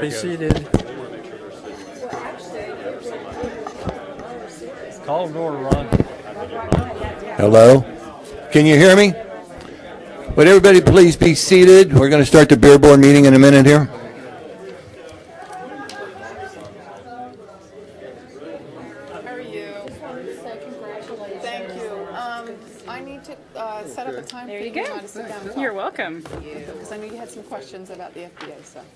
Be seated. Call to order, Ron. Hello? Can you hear me? Would everybody please be seated? We're going to start the beer board meeting in a minute here. How are you? Thank you. I need to set up a time There for you you go. to sit down and talk. You're welcome. Because I know you had some questions about the FBA stuff.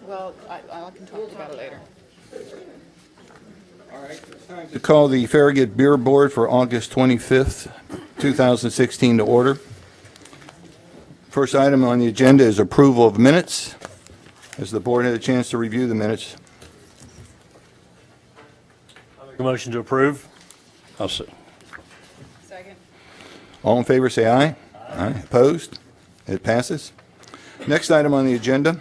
Well, I can talk to you about it later. To call the Farragut Beer Board for August 25th, 2016 to order. First item on the agenda is approval of minutes. Has the board had a chance to review the minutes? Make a motion to approve. Second. All in favor, say aye. Aye. Opposed? It passes. Next item on the agenda,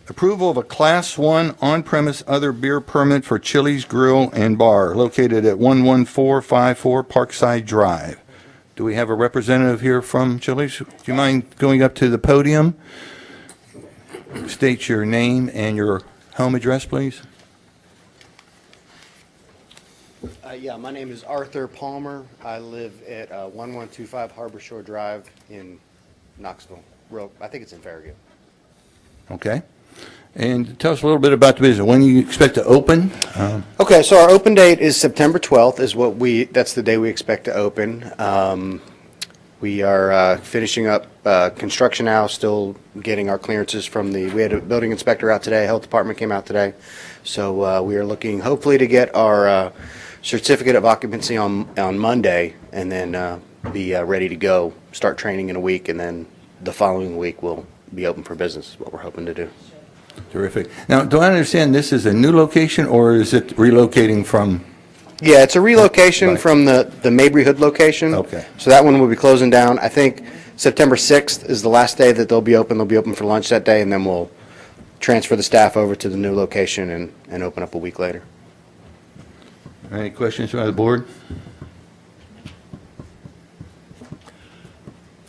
approval of a Class 1 on-premise other beer permit for Chili's Grill and Bar located at 11454 Parkside Drive. Do we have a representative here from Chili's? Do you mind going up to the podium? State your name and your home address, please. Yeah, my name is Arthur Palmer. I live at 1125 Harbor Shore Drive in Knoxville. I think it's in Farragut. Okay. And tell us a little bit about the business. When you expect to open? Okay, so our open date is September 12th that's the day we expect to open. We are finishing up construction now, still getting our clearances from we had a building inspector out today, health department came out today. So we are looking hopefully to get our certificate of occupancy on Monday and then be ready to go, start training in a week, and then the following week we'll be open for business is what we're hoping to do. Terrific. Now, do I understand this is a new location, or is it relocating from? Yeah, it's a relocation Right. from the Mabry Hood location. Okay. So that one will be closing down. I think September 6th is the last day that they'll be open. They'll be open for lunch that day, and then we'll transfer the staff over to the new location and open up a week later. Any questions by the board?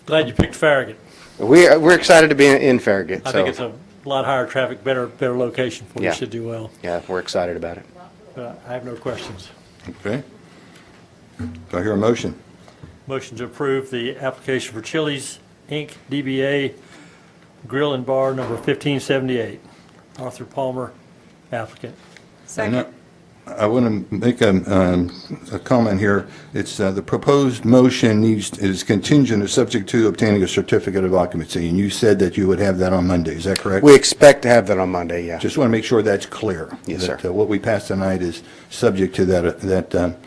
Glad you picked Farragut. We're excited to be in Farragut. I think it's a lot higher traffic, better location for you. Yeah. Should do well. Yeah, we're excited about it. I have no questions. Okay. Do I hear a motion? Motion to approve the application for Chili's Inc. DBA Grill and Bar number 1578. Arthur Palmer, applicant. Second. I want to make a comment here. It's the proposed motion is contingent or subject to obtaining a certificate of occupancy, and you said that you would have that on Monday. Is that correct? We expect to have that on Monday, yeah. Just want to make sure that's clear. Yes, that, sir. What we passed tonight is subject to that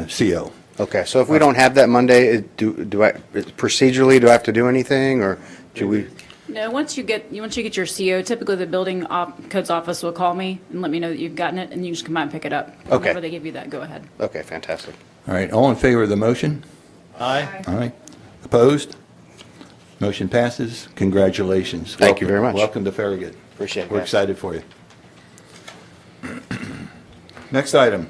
CO. Okay, so if we don't have that Monday, procedurally, do I have to do anything, or do we? No, once you get your CO, typically the building codes office will call me and let me know that you've gotten it, and you just come out and pick it up. Okay. Whenever they give you that, go ahead. Okay, fantastic. All right. All in favor of the motion? Aye. All right. Opposed? Motion passes. Congratulations. Thank you very much. Welcome to Farragut. Appreciate it, We're guys. excited for you. Next item.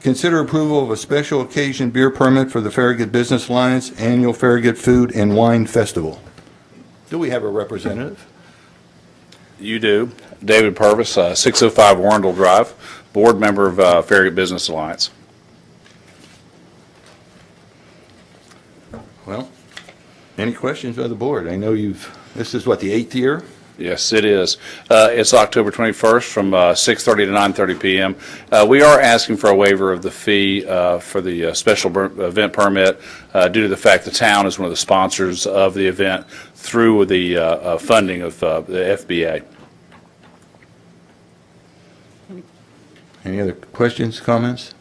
Consider approval of a special occasion beer permit for the Farragut Business Alliance Annual Farragut Food and Wine Festival. Do we have a representative? You do. David Purvis, 605 Warrendale Drive, board member of Farragut Business Alliance. Well, any questions by the board? I know this is what, the 8th year? Yes, it is. It's October 21st from 6:30 to 9:30 p.m. We are asking for a waiver of the fee for the special event permit due to the fact the town is one of the sponsors of the event through the funding of the FBA. Any other questions, comments?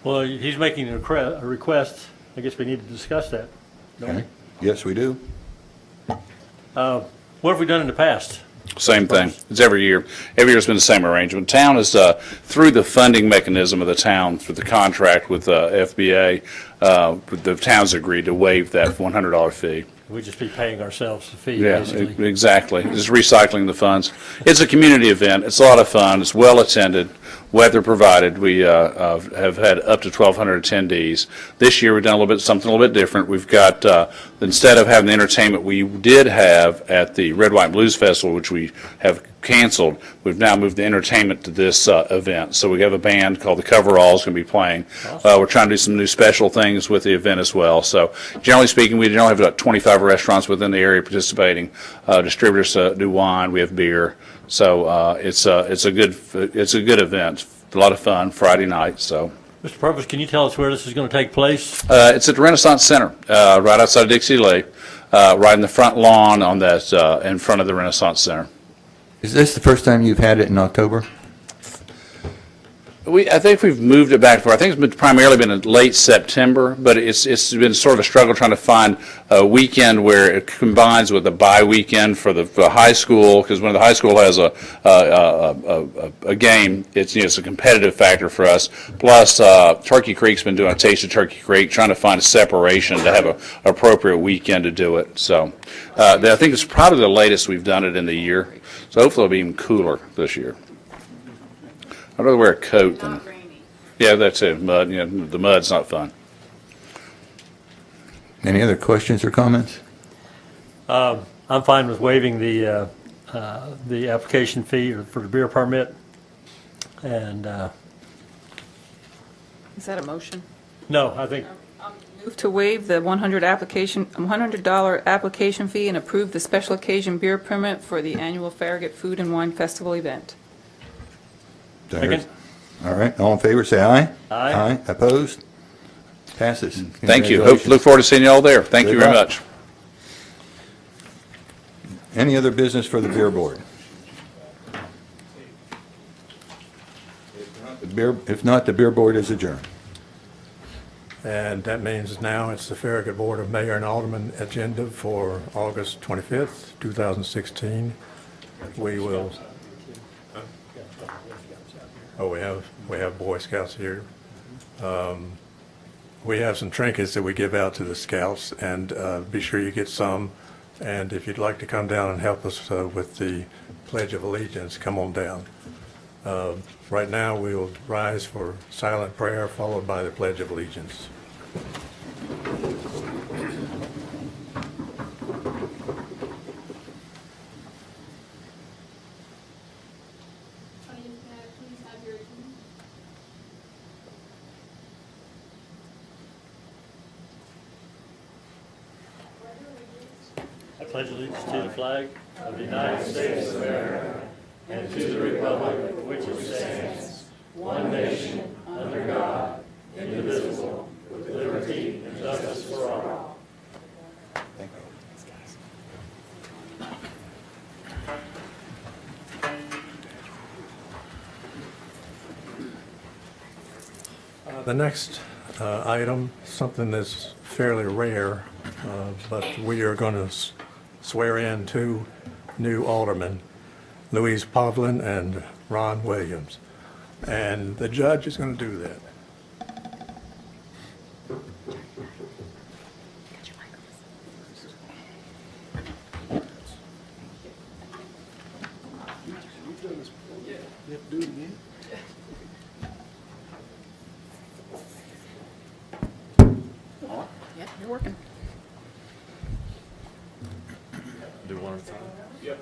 Well, he's making a request. I guess we need to discuss that. don't we? Okay. Yes, we do. What have we done in the past? Same thing. It's every year. Every year it's been the same arrangement. Town is, through the funding mechanism of the town, through the contract with FBA, the town's agreed to waive that $100 fee. We'd just be paying ourselves the fee, Yeah, basically. exactly. Just recycling the funds. It's a community event. It's a lot of fun. It's well attended. weather provided, we have had up to 1,200 attendees. This year, we've done something a little bit different. We've got, instead of having the entertainment we did have at the Red, White, and Blues Festival, which we have canceled, we've now moved the entertainment to this event. So we have a band called the Coveralls going to be playing. We're trying to do some new special things with the event as well. So generally speaking, we generally have about 25 restaurants within the area participating. Distributors do wine. We have beer. So it's a good event. A lot of fun Friday night. So. Mr. Purvis, can you tell us where this is going to take place? It's at the Renaissance Center, right outside of Dixie Lake, right in the front lawn on that in front of the Renaissance Center. Is this the first time you've had it in October? I think we've moved it back for. I think it's primarily been in late September, but it's been sort of a struggle trying to find a weekend where it combines with a bye weekend for the high school, because when the high school has a game, it's a competitive factor for us. Plus, Turkey Creek's been doing a Taste of Turkey Creek, trying to find a separation to have an appropriate weekend to do it. So I think it's probably the latest we've done it in the year. So hopefully it'll be even cooler this year. I'd rather wear a coat than. Yeah, that's it. Mud. The mud's not fun. Any other questions or comments? I'm fine with waiving the application fee for the beer permit. And, Is that a motion? no, I think, Move to waive the $100 application fee and approve the special occasion beer permit for the annual Farragut Food and Wine Festival event. Second. All right, all in favor, say aye. Aye. Aye, opposed? Passes. Thank you. Congratulations. Look forward to seeing you all there. Thank you Good very luck. much. Any other business for the beer board? If not, the beer board is adjourned. And that means now it's the Farragut Board of Mayor and Alderman agenda for August 25th, 2016. We will, we have Boy Scouts here. We have some trinkets that we give out to the Scouts, and be sure you get some. And if you'd like to come down and help us with the Pledge of Allegiance, come on down. Right now, we will rise for silent prayer, followed by the Pledge of Allegiance. I pledge allegiance to the flag of the United States of America and to the republic for which it stands, one nation, under God, indivisible, with liberty and justice for all. The next item, something that's fairly rare, but we are going to swear in two new aldermen, Louise Povlin and Ron Williams. And the judge is going to do that. Yeah, you're working. Do one at a time. Yep.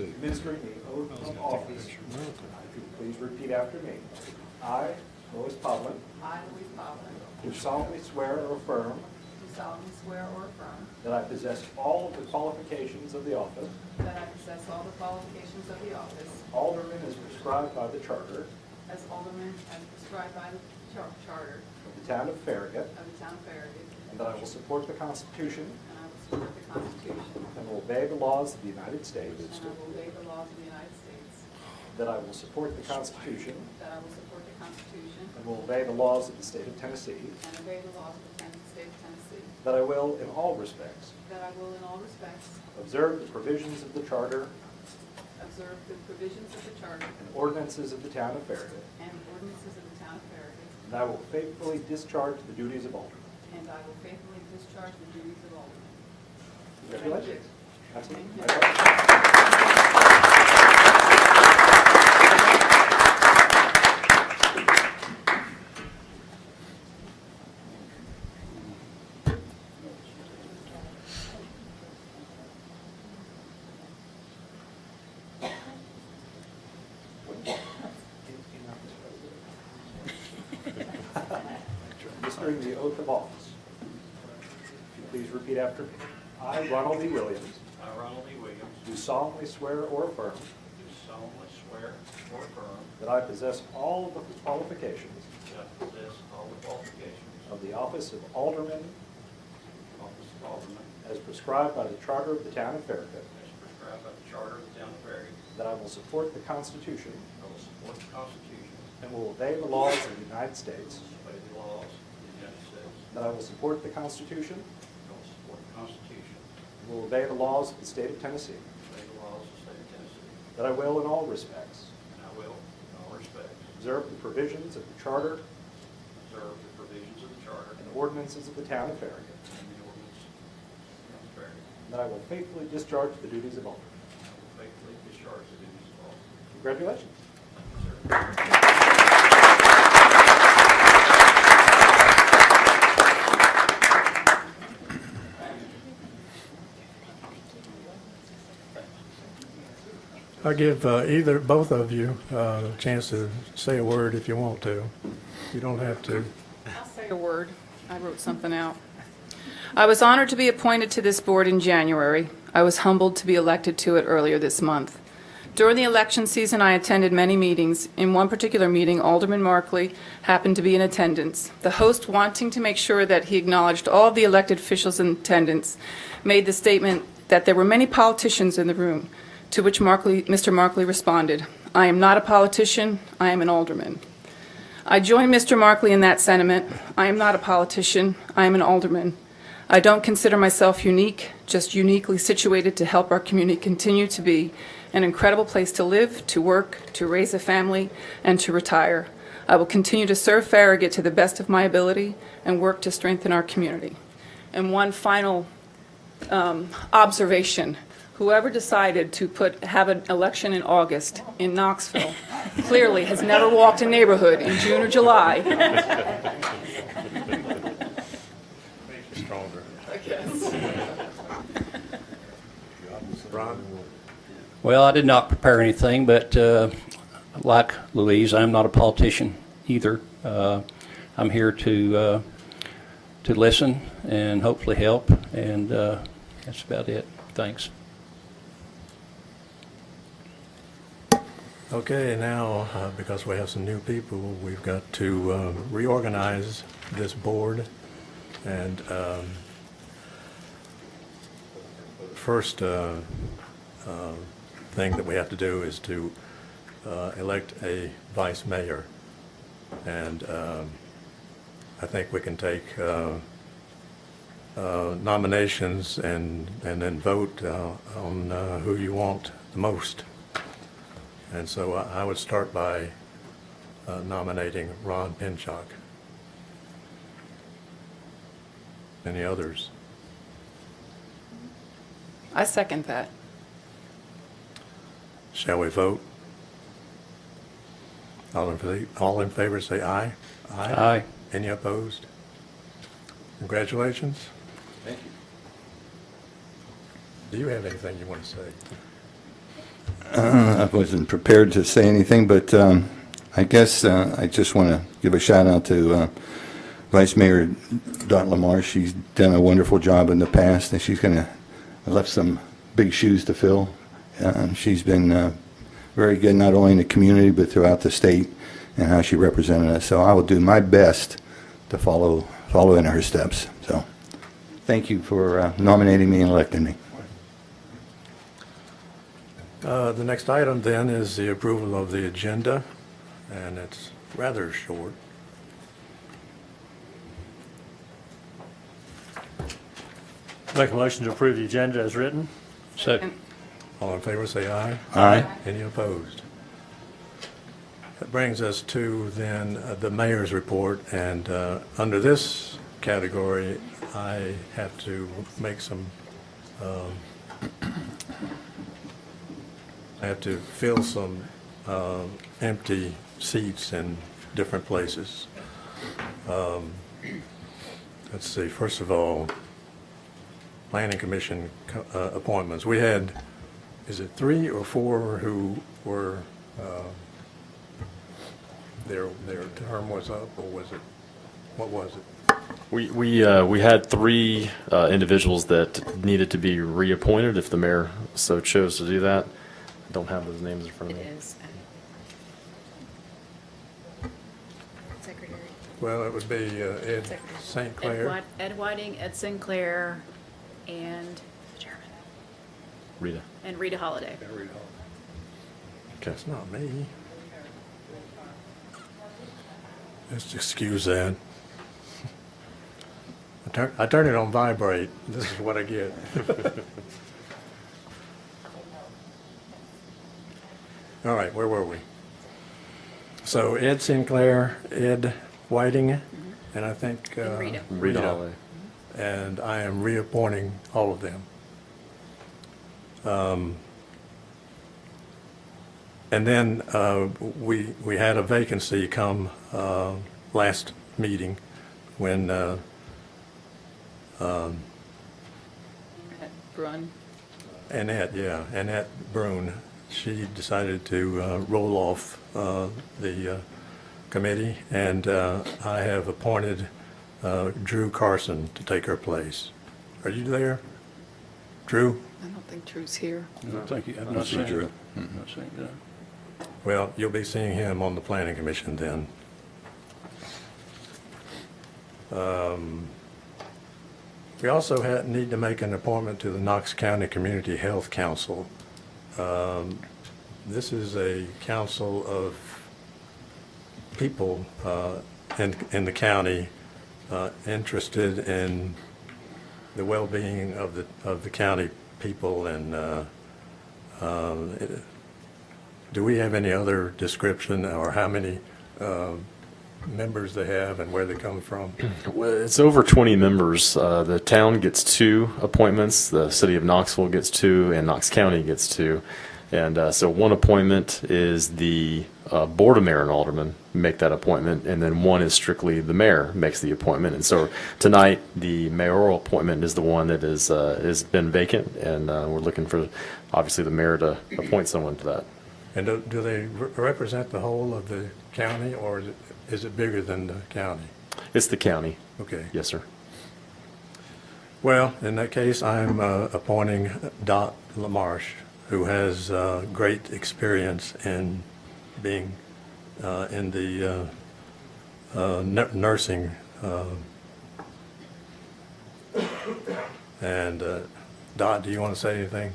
Administering the oath of office. Please repeat after me. I, Louis Povlin, I, Louise Povlin, do solemnly swear or affirm do solemnly swear or affirm that I possess all of the qualifications of the office, that I possess all the qualifications of the office alderman as prescribed by the charter as alderman as prescribed by the charter of the town of Farragut, of the town of Farragut, and that I will support the Constitution and I will support the Constitution, and will obey the laws of the United States, and I will obey the laws of the United States, that I will support the Constitution that I will support the Constitution and will obey the laws of the state of Tennessee, and obey the laws of the state of Tennessee, that I will, in all respects, that I will in all respects observe the provisions of the charter observe the provisions of the charter and ordinances of the town of Farragut, and ordinances of the town of Farragut, and I will faithfully discharge the duties of Alderman. And I will faithfully discharge the duties of Alderman. Congratulations. Absolutely. Administering the oath of office. If you please repeat after me. I, Ronald E. Williams, I, Ronald E. Williams, do solemnly swear or affirm do solemnly swear or affirm that I possess all of the qualifications that I possess all the qualifications of the office of Alderman of office of Alderman as prescribed by the Charter of the Town of Farragut, as prescribed by the Charter of the Town of Farragut. that I will support the Constitution I will support the Constitution and will obey the laws of the United States, and obey the laws of the United States. that I will support the Constitution I will support the Constitution and will obey the laws of the State of Tennessee, and obey the laws of the State of Tennessee. that I will in all respects And I will, in all respects, observe the provisions of the Charter observe the provisions of the Charter and ordinances of the Town of Farragut, and the ordinance of the Town of Farragut. and that I will faithfully discharge the duties of Alderman. I will faithfully discharge the duties of Alderman. Congratulations. I'll give both of you a chance to say a word if you want to. You don't have to. I'll say a word. I wrote something out. I was honored to be appointed to this board in January. I was humbled to be elected to it earlier this month. During the election season, I attended many meetings. In one particular meeting, Alderman Markley happened to be in attendance. The host, wanting to make sure that he acknowledged all of the elected officials in attendance, made the statement that there were many politicians in the room, to which Mr. Markley responded, "I am not a politician, I am an alderman." I join Mr. Markley in that sentiment. I am not a politician, I am an alderman. I don't consider myself unique, just uniquely situated to help our community continue to be an incredible place to live, to work, to raise a family, and to retire. I will continue to serve Farragut to the best of my ability and work to strengthen our community. And one final observation. Whoever decided to have an election in August in Knoxville clearly has never walked a neighborhood in June or July. Stronger. I guess. Ron? Well, I did not prepare anything, but like Louise, I'm not a politician either. I'm here to listen and hopefully help, and that's about it. Thanks. Okay, now, because we have some new people, we've got to reorganize this board. And first thing that we have to do is to elect a vice mayor. And I think we can take nominations and then vote on who you want the most. And so I would start by nominating Ron Pinchuk. Any others? I second that. Shall we vote? All in favor say aye. Aye. Any opposed? Congratulations. Thank you. Do you have anything you want to say? I wasn't prepared to say anything, but I guess I just want to give a shout out to Vice Mayor Dot Lamar. She's done a wonderful job in the past, and she's left some big shoes to fill. She's been very good, not only in the community, but throughout the state, and how she represented us. So I will do my best to follow in her steps. So thank you for nominating me and electing me. The next item then is the approval of the agenda, and it's rather short. Make a motion to approve the agenda as written. Second. All in favor say aye. Aye. Any opposed? That brings us to then the mayor's report, and under this category, I have to make some, I have to fill some empty seats in different places. Let's see, first of all, Planning Commission appointments. We had, is it 3 or 4 who were, their term was up, or was it, what was it? We had 3 individuals that needed to be reappointed if the mayor so chose to do that. I don't have those names in front of me. It is. Secretary. Well, it would be Ed St. Clair. Ed Whiting, Ed Sinclair, and Rita. Rita Holiday. Okay. That's not me. Just excuse that. I turn it on vibrate. This is what I get. All right, where were we? So Ed Sinclair, Ed Whiting, and I think And Rita. Rita Holiday. And I am reappointing all of them. And then we had a vacancy come last meeting when Brun. Annette Brune, she decided to roll off the committee, and I have appointed Drew Carson to take her place. Are you there, Drew? I don't think Drew's here. No, thank you. I've I not see seen Drew. it. Not seen it. Well, you'll be seeing him on the Planning Commission then. We also need to make an appointment to the Knox County Community Health Council. This is a council of people in the county interested in the well-being of the county people, and do we have any other description or how many members they have and where they come from? Well, it's over 20 members. The town gets 2 appointments. The city of Knoxville gets 2, and Knox County gets 2. And so one appointment is the Board of Mayor and Aldermen make that appointment, and then one is strictly the mayor makes the appointment. And so tonight, the mayoral appointment is the one that has been vacant, and we're looking for, obviously, the mayor to appoint someone to that. And do they represent the whole of the county, or is it bigger than the county? It's the county. Okay. Yes, sir. Well, in that case, I'm appointing Dot LaMarche, who has great experience in being in the nursing. And Dot, do you want to say anything?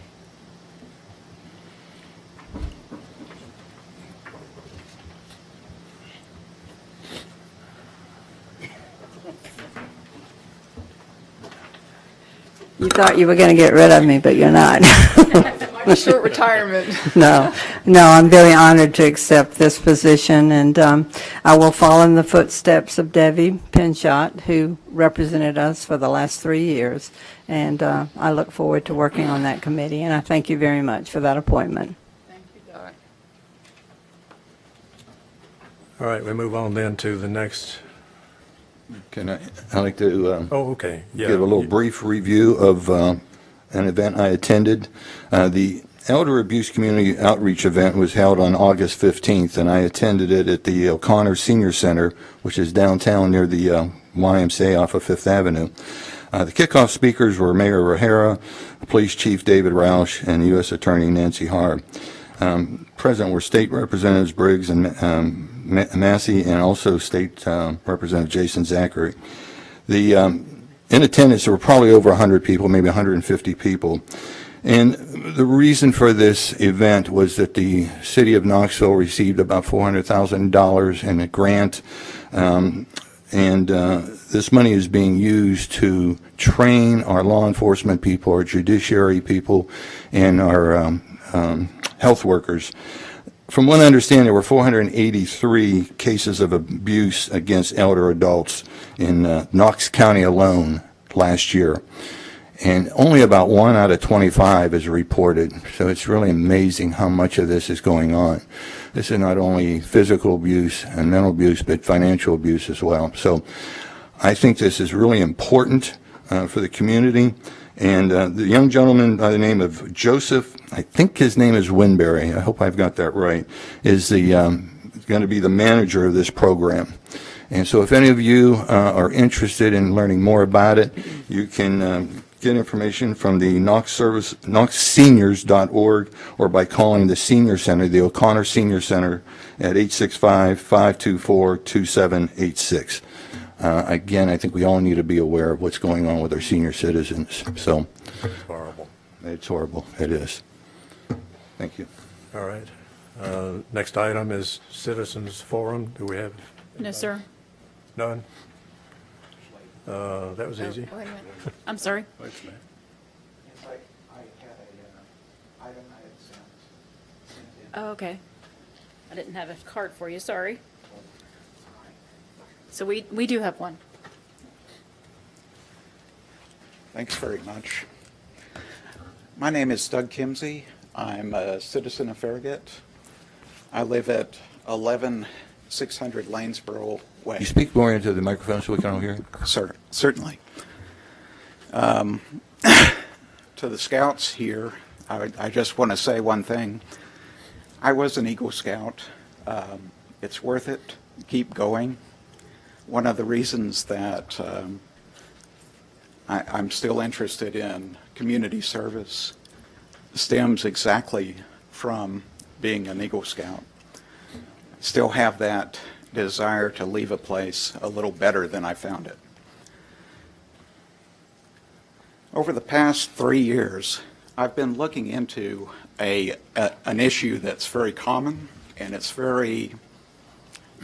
You thought you were going to get rid of me, but you're not. My short retirement. No, I'm very honored to accept this position, and I will follow in the footsteps of Debbie Pinshot, who represented us for the last 3 years, and I look forward to working on that committee, and I thank you very much for that appointment. Thank you, Doc. All right, we move on then to the next. I'd like to Oh, okay. Yeah. give a little brief review of an event I attended. The Elder Abuse Community Outreach event was held on August 15th, and I attended it at the O'Connor Senior Center, which is downtown near the YMCA off of Fifth Avenue. The kickoff speakers were Mayor O'Hara, Police Chief David Roush, and U.S. Attorney Nancy Harb. Present were State Representatives Briggs and Massey, and also State Representative Jason Zachary. In attendance, there were probably over 100 people, maybe 150 people. And the reason for this event was that the city of Knoxville received about $400,000 in a grant, and this money is being used to train our law enforcement people, our judiciary people, and our health workers. from what I understand, there were 483 cases of abuse against elder adults in Knox County alone last year. And only about 1 out of 25 is reported. So it's really amazing how much of this is going on. This is not only physical abuse and mental abuse, but financial abuse as well. So I think this is really important for the community. And the young gentleman by the name of Joseph, I think his name is Winberry, I hope I've got that right, is the going to be the manager of this program. And so if any of you are interested in learning more about it, you can get information from the knoxseniors.org or by calling the Senior Center, the O'Connor Senior Center, at 865-524-2786. Again, I think we all need to be aware of what's going on with our senior citizens. So It's horrible. it's horrible. It is. Thank you. All right. Next item is Citizens Forum. Do we have No, sir. none? That was easy. Wait a minute. I'm sorry. I had an item I had sent. Oh, okay. I didn't have a card for you, sorry. So we do have one. Thanks very much. My name is Doug Kimsey. I'm a citizen of Farragut. I live at 11600 Lanesboro Way. You speak more into the microphone so we can all hear you. Sir, certainly. To the scouts here, I just want to say one thing. I was an Eagle Scout. It's worth it. Keep going. One of the reasons that I'm still interested in community service stems exactly from being an Eagle Scout. Still have that desire to leave a place a little better than I found it. Over the past 3 years, I've been looking into an issue that's very common and it's very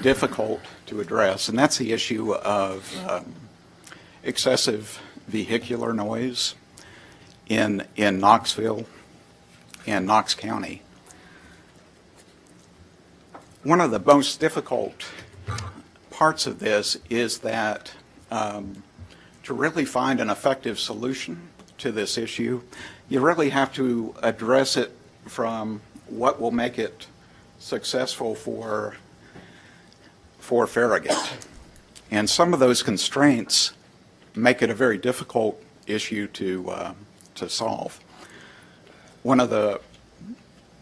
difficult to address, and that's the issue of excessive vehicular noise in Knoxville and Knox County. One of the most difficult parts of this is that to really find an effective solution to this issue, you really have to address it from what will make it successful for Farragut. And some of those constraints make it a very difficult issue to solve. One of the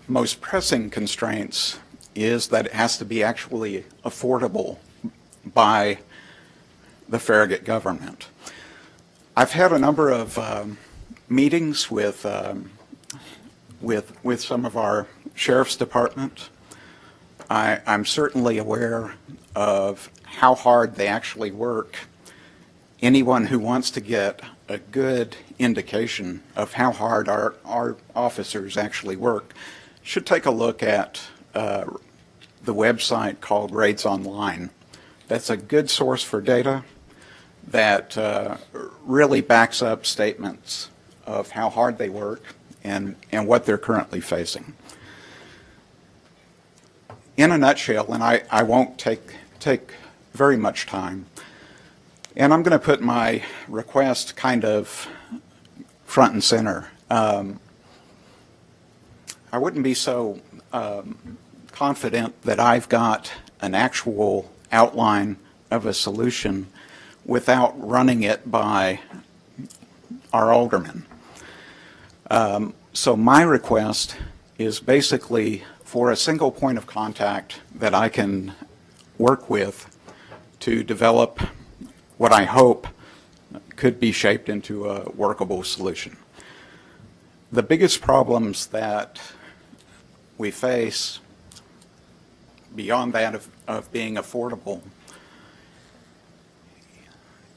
most pressing constraints is that it has to be actually affordable by the Farragut government. I've had a number of meetings with some of our sheriff's department. I'm certainly aware of how hard they actually work. Anyone who wants to get a good indication of how hard our officers actually work should take a look at the website called Raids Online. That's a good source for data that really backs up statements of how hard they work and what they're currently facing. In a nutshell, and I won't take very much time, and I'm going to put my request kind of front and center. I wouldn't be so confident that I've got an actual outline of a solution without running it by our aldermen. So my request is basically for a single point of contact that I can work with to develop what I hope could be shaped into a workable solution. The biggest problems that we face beyond that of being affordable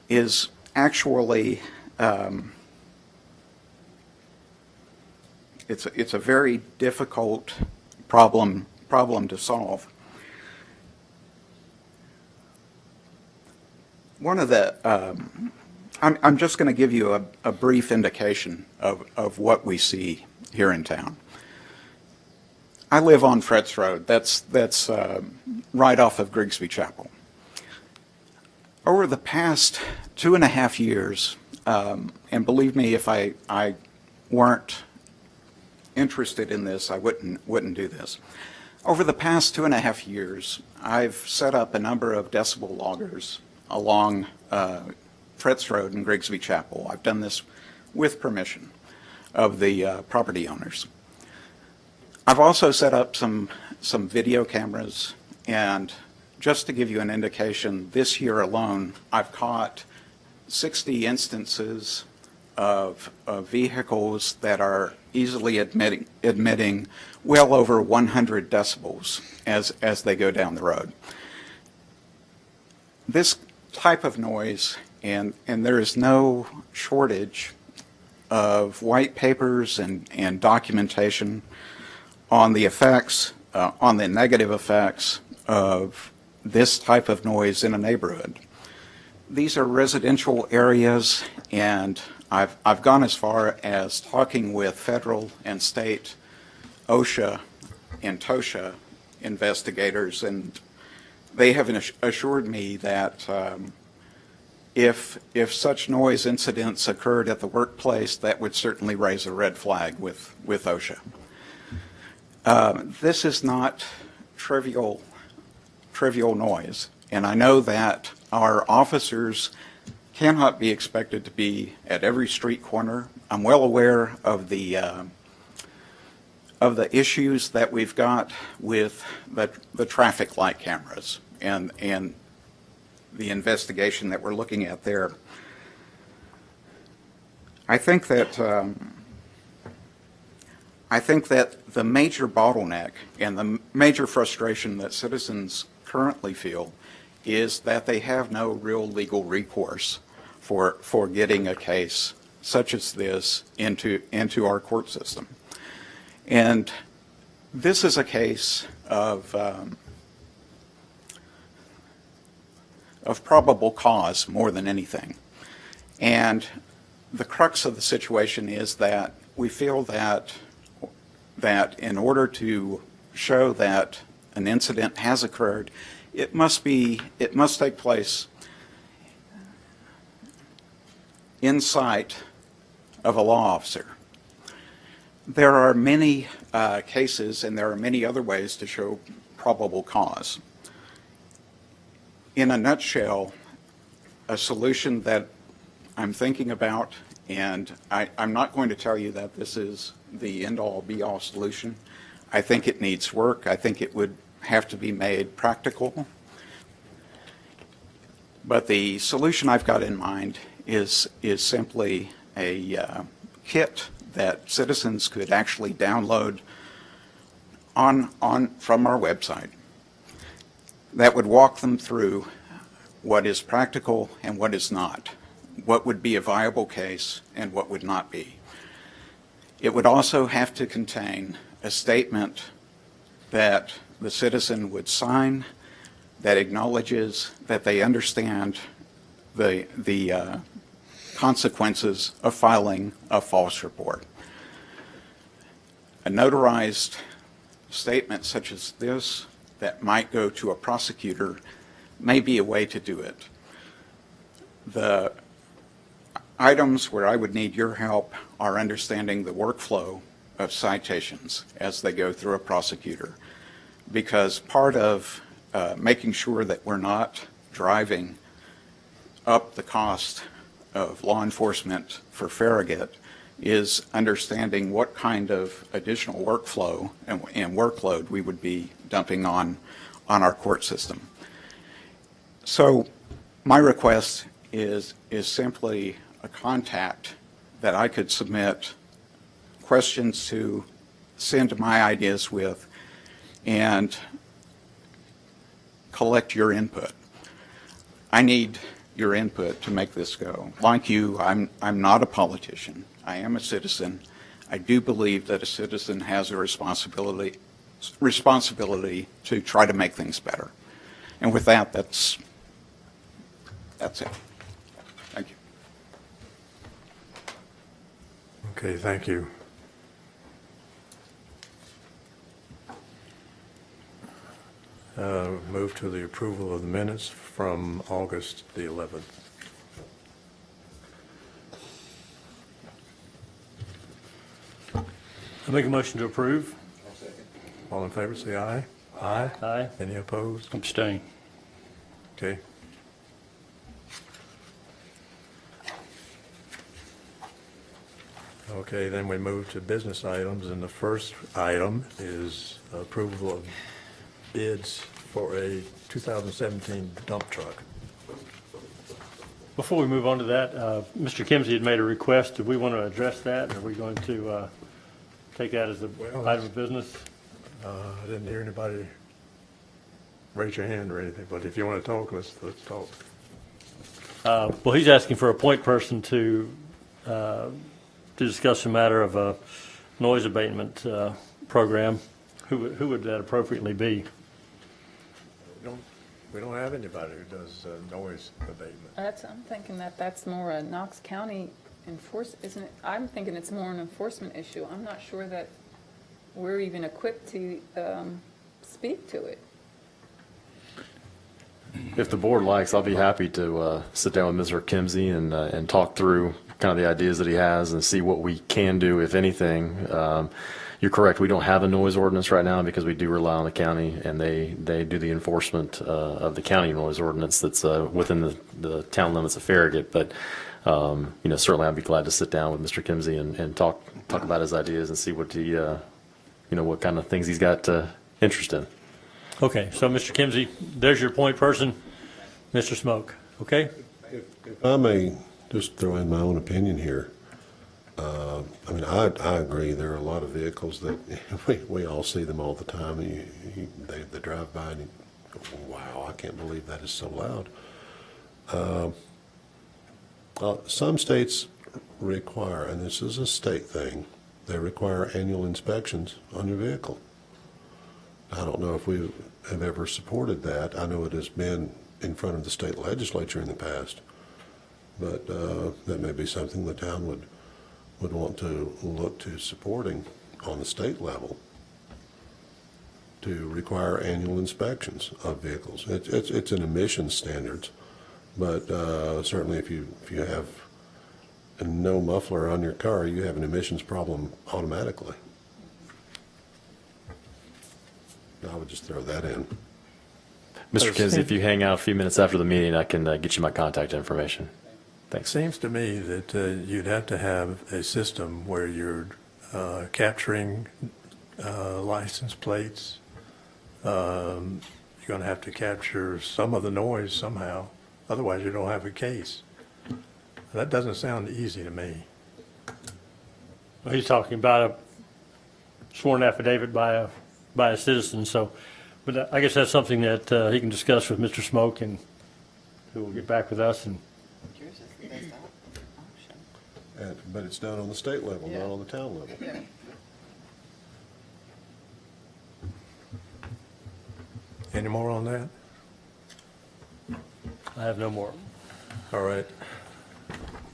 is actually it's a very difficult problem to solve. One of the I'm just going to give you a brief indication of what we see here in town. I live on Fretz Road. That's right off of Grigsby Chapel. Over the past 2.5 years, and believe me, if I weren't interested in this, I wouldn't do this. Over the past 2.5 years, I've set up a number of decibel loggers along Fretz Road and Grigsby Chapel. I've done this with permission of the property owners. I've also set up some video cameras, and just to give you an indication, this year alone, I've caught 60 instances of vehicles that are easily emitting well over 100 decibels as they go down the road. This type of noise, and there is no shortage of white papers and documentation on the effects, on the negative effects of this type of noise in a neighborhood. These are residential areas, and I've gone as far as talking with federal and state OSHA and TOSHA investigators, and they have assured me that if such noise incidents occurred at the workplace, that would certainly raise a red flag with OSHA. This is not trivial noise, and I know that our officers cannot be expected to be at every street corner. I'm well aware of the issues that we've got with the traffic light cameras and the investigation that we're looking at there. I think that the major bottleneck and the major frustration that citizens currently feel is that they have no real legal recourse for getting a case such as this into our court system. And this is a case of probable cause more than anything. And the crux of the situation is that we feel that in order to show that an incident has occurred, it must take place in sight of a law officer. There are many cases, and there are many other ways to show probable cause. In a nutshell, a solution that I'm thinking about, and I'm not going to tell you that this is the end-all, be-all solution. I think it needs work. I think it would have to be made practical. But the solution I've got in mind is simply a kit that citizens could actually download from our website that would walk them through what is practical and what is not, what would be a viable case and what would not be. It would also have to contain a statement that the citizen would sign that acknowledges that they understand the consequences of filing a false report. A notarized statement such as this that might go to a prosecutor may be a way to do it. The items where I would need your help are understanding the workflow of citations as they go through a prosecutor, because part of making sure that we're not driving up the cost of law enforcement for Farragut is understanding what kind of additional workflow and workload we would be dumping on our court system. So my request is simply a contact that I could submit questions to, send my ideas with, and collect your input. I need your input to make this go. Like you, I'm not a politician. I am a citizen. I do believe that a citizen has a responsibility to try to make things better. And with that, that's it. Thank you. Okay, thank you. Move to the approval of the minutes from August the 11th. I make a motion to approve. All in favor, say aye. Aye. Aye. Any opposed? Abstain. Okay. Okay, then we move to business items, and the first item is approval of bids for a 2017 dump truck. Before we move on to that, Mr. Kimsey had made a request. Do we want to address that? Are we going to take that as an item of business? I didn't hear anybody raise your hand or anything, but if you want to talk, let's talk. Well, he's asking for a point person to discuss the matter of a noise abatement program. Who would that appropriately be? We don't have anybody who does noise abatement. I'm thinking that's more a Knox County isn't it? I'm thinking it's more an enforcement issue. I'm not sure that we're even equipped to speak to it. If the board likes, I'll be happy to sit down with Mr. Kimsey and talk through kind of the ideas that he has and see what we can do, if anything. You're correct. We don't have a noise ordinance right now because we do rely on the county, and they do the enforcement of the county noise ordinance that's within the town limits of Farragut. But certainly I'd be glad to sit down with Mr. Kimsey and talk about his ideas and see what he, what kind of things he's got interest in. Okay, so Mr. Kimsey, there's your point person, Mr. Smoke. Okay? If I may just throw in my own opinion here. I agree. There are a lot of vehicles that we all see them all the time. They drive by and you go, wow, I can't believe that is so loud. Some states require, and this is a state thing, they require annual inspections on your vehicle. I don't know if we have ever supported that. I know it has been in front of the state legislature in the past, but that may be something the town would want to look to supporting on the state level, to require annual inspections of vehicles. It's an emissions standards, but certainly if you have no muffler on your car, you have an emissions problem automatically. I would just throw that in. Mr. Kimsey, if you hang out a few minutes after the meeting, I can get you my contact information. Thanks. Seems to me that you'd have to have a system where you're capturing license plates. You're going to have to capture some of the noise somehow. Otherwise, you don't have a case. That doesn't sound easy to me. Well, he's talking about a sworn affidavit by a citizen. So, but I guess that's something that he can discuss with Mr. Smoke, and who will get back with us. And but it's done on the state level, not on the town level. Yeah. Any more on that? I have no more. All right.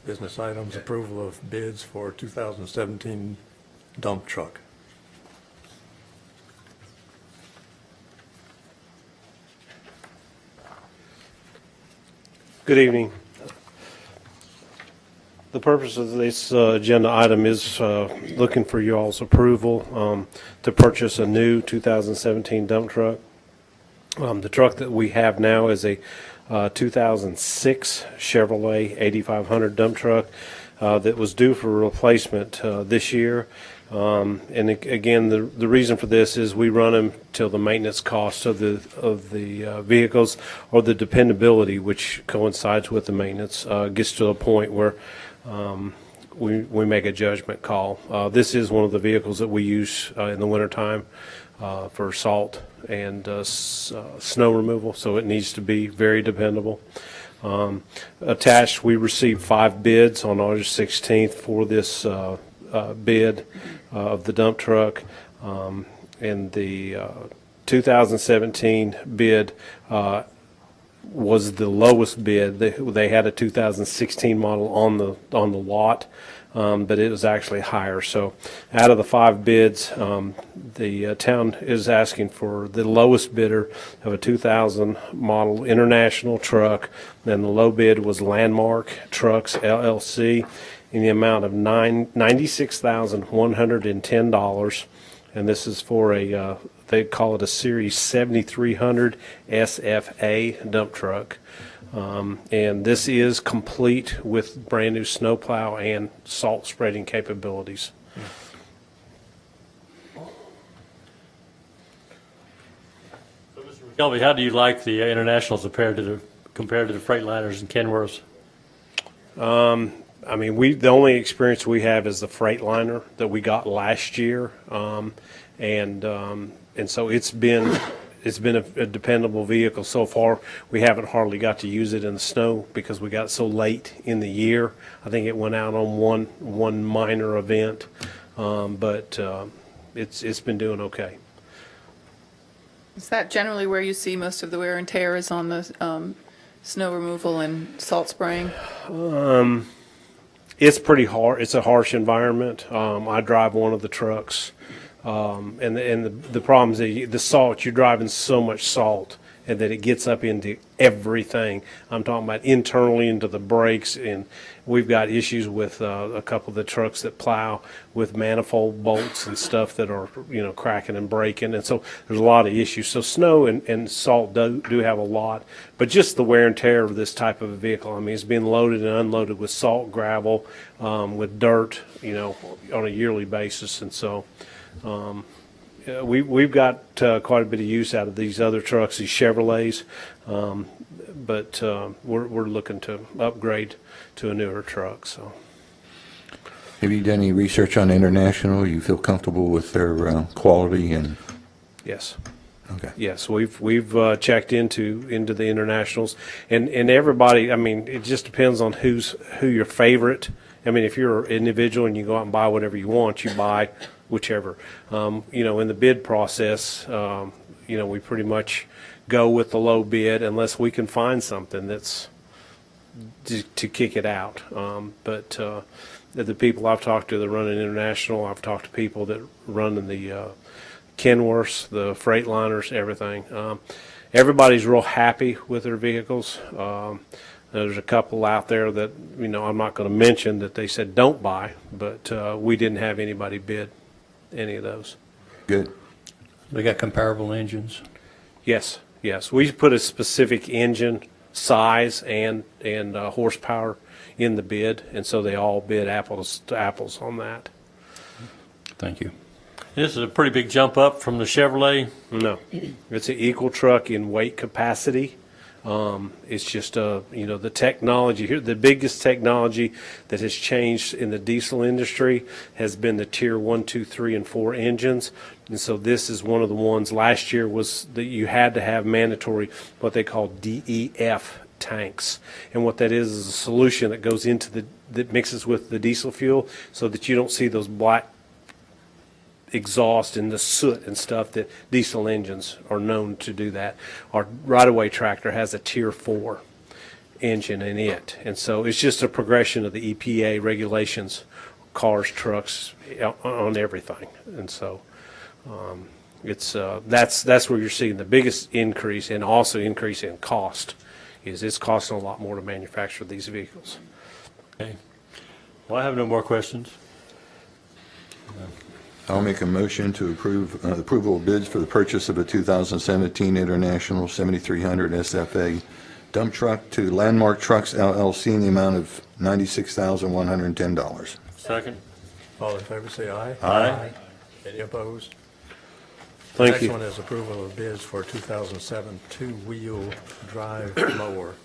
Business items, approval of bids for 2017 dump truck. Good evening. The purpose of this agenda item is looking for you all's approval to purchase a new 2017 dump truck. The truck that we have now is a 2006 Chevrolet 8500 dump truck that was due for replacement this year. And again, the reason for this is we run them till the maintenance costs of the vehicles, or the dependability, which coincides with the maintenance, gets to a point where we make a judgment call. This is one of the vehicles that we use in the wintertime for salt and snow removal, so it needs to be very dependable. Attached, we received 5 bids on August 16th for this bid of the dump truck, and the 2017 bid was the lowest bid. They had a 2016 model on the lot, but it was actually higher. So out of the 5 bids, the town is asking for the lowest bidder of a 2000 model International truck. Then the low bid was Landmark Trucks LLC in the amount of $96,110. And this is for a, they call it a Series 7300 SFA dump truck. And this is complete with brand new snowplow and salt spreading capabilities. Tell me, how do you like the Internationals compared to the Freightliners and Kenworths? I mean, the only experience we have is the Freightliner that we got last year, and so it's been a dependable vehicle so far. We haven't hardly got to use it in the snow because we got so late in the year. I think it went out on one minor event, but it's been doing okay. Is that generally where you see most of the wear and tear is on the snow removal and salt spraying? It's pretty hard. It's a harsh environment. I drive one of the trucks, and the problem is the salt. You're driving so much salt, and that it gets up into everything. I'm talking about internally into the brakes, and we've got issues with a couple of the trucks that plow with manifold bolts and stuff that are cracking and breaking, and so there's a lot of issues. So snow and salt do have a lot, but just the wear and tear of this type of a vehicle. I mean, it's being loaded and unloaded with salt, gravel, with dirt, on a yearly basis, and so. We've got quite a bit of use out of these other trucks, these Chevrolets, but we're looking to upgrade to a newer truck. So, Have you done any research on International? You feel comfortable with their quality and? Yes. Okay. Yes, we've checked into the Internationals, and everybody. I mean, it just depends on who your favorite. I mean, if you're an individual and you go out and buy whatever you want, you buy whichever. In the bid process, we pretty much go with the low bid unless we can find something that's to kick it out. But the people I've talked to that run an International, I've talked to people that run in the Kenworths, the Freightliners, everything. Everybody's real happy with their vehicles. There's a couple out there that, I'm not going to mention that they said don't buy, but we didn't have anybody bid any of those. Good. They got comparable engines? Yes. We put a specific engine size and horsepower in the bid, and so they all bid apples to apples on that. Thank you. This is a pretty big jump up from the Chevrolet. No, it's an equal truck in weight capacity. It's just, the technology here, the biggest technology that has changed in the diesel industry has been the tier 1, 2, 3, and 4 engines. And so this is one of the ones last year was that you had to have mandatory what they call DEF tanks. And what that is a solution that goes into that mixes with the diesel fuel so that you don't see those black exhaust and the soot and stuff that diesel engines are known to do that. Our right-of-way tractor has a tier 4 engine in it, and so it's just a progression of the EPA regulations, cars, trucks, on everything, and so it's that's where you're seeing the biggest increase, and also increase in cost. Is it's costing a lot more to manufacture these vehicles. Okay. Well, I have no more questions. I'll make a motion to approve approval of bids for the purchase of a 2017 International 7300 SFA dump truck to Landmark Trucks LLC in the amount of $96,110. Second. All in favor, say aye. Aye. Any opposed? Thank you. Next one is approval of bids for 2007 two-wheel drive mower.